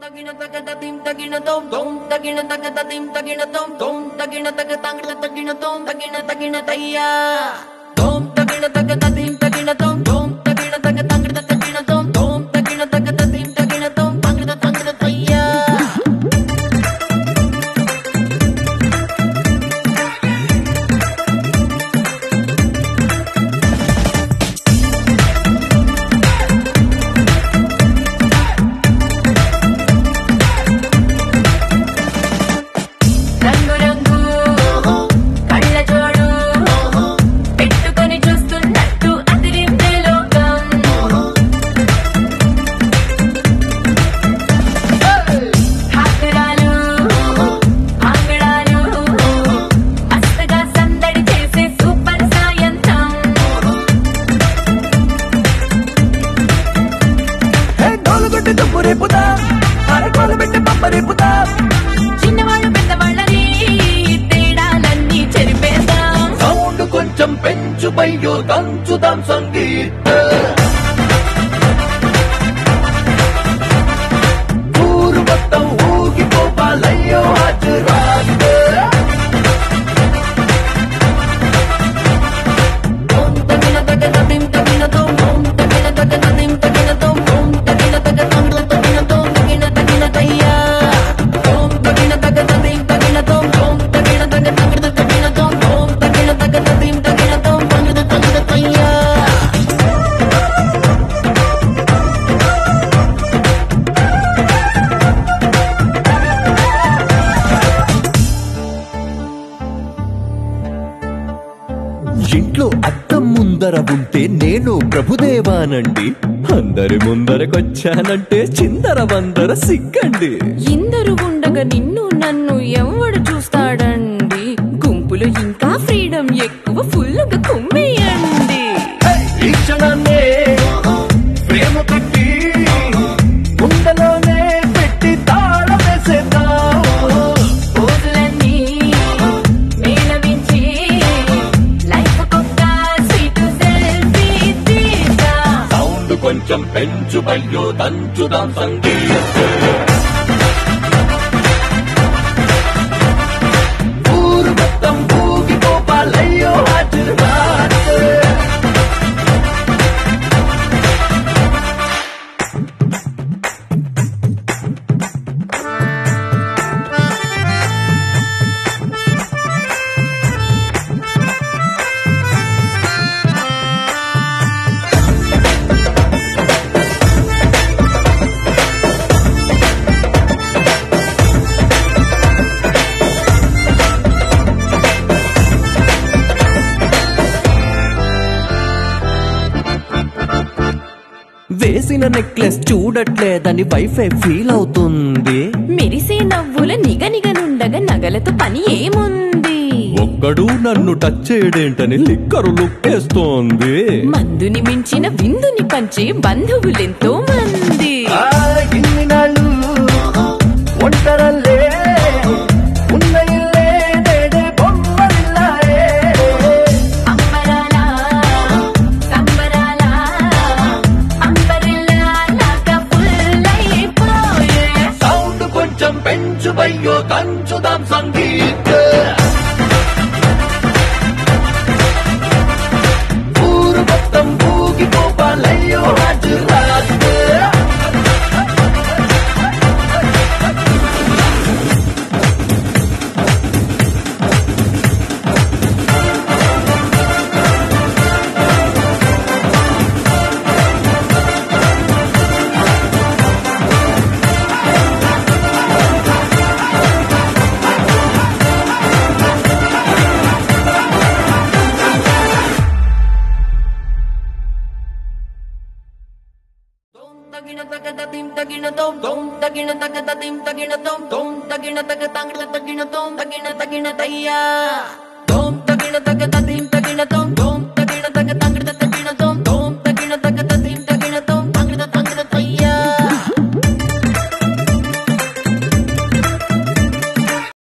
Tagina tagina tim tagina tom tom tagina tagina tim tagina tom tom tagina tagina tagina tom tagina tagina tayya tom tagina tagina tim tagina tom tom tagina tagina tagina tom tom tagina tagina tim tagina tom tagina tagina tayya చిన్నవాళ్ళు పెద్దవాళ్ళని తేడాలన్నీ చెరిపేద్దాం sound కొంచెం పెంచు బయ్యో దంచుదాం సంగీత ఊరు మొత్తం ఊగిపోవాలయ్యో హాజరాత తగిన తగిన తిం తగిన తో తగిన తగిన తిం తగిన తో తగిన తగిన తగిన తో తగిన తగిన తయ్యా తగిన తగిన తిం తగిన తో తగిన తగిన తగిన తో తగిన తగిన తిం తగిన తో తగిన తగిన తయ్యా ఇంట్లో అద్దం ముందర ఉంటే నేను ప్రభుదేవానండి అందరి ముందరకొచ్చానంటే చిందర వందర సిగ్గండి ఇందరు ఉండగా నిన్ను నన్ను ఎవడు చూస్తాడండి గుంపులో ఇంకా ఫ్రీడమ్ ఎక్కువ ఫుల్గా కుమ్మేయండి ఈ క్షణాన్నే ప్రేమ పెట్టి ముందలోనే పెట్టి తాళం వేసేద్దాం రోజులన్నీ మేళవించి లైఫ్ కొత్త స్వీట్ సెల్ఫీ తీసా సౌండ్ కొంచెం పెంచు బయ్యో దంచుదాం సంగీత ఊరు మొత్తం ఊగిపోవాలయ్యో హాజరాత వేసిన నెక్లెస్ చూడట్లేదని వైఫై ఫీల్ అవుతుంది మెరిసే నవ్వుల నిగనిగనుండగా నగలతో పని ఏముంది ఒక్కడు నన్ను టచ్ చేయడేంటని లిక్కరు లుక్కేస్తోంది మందుని మించిన విందుని పంచే బంధువులెంతో మంది ఇన్ని నాళ్ళు ఒంటరల్లే ఉన్న ఇల్లే నేడే బొమ్మరిల్లాయే అంబరాల సంబరాల అంబరిల్లా లాగా ఫుల్లైపోయే సౌండ్ కొంచెం పెంచు బయ్యో కంచుదాం సంగీత ఊరు మొత్తం ఊగిపోవాలయ్యో హాజరాత తగిన తగద తిం తగిన తో తగిన తగద తిం తగిన తో తగిన తగ తగిన తో తగిన తగిన తయ్యా